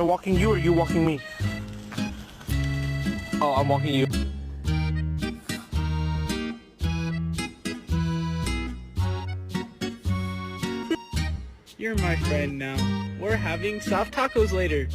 walking you or you walking me? Oh, I'm walking you. You're my friend now. We're having soft tacos later.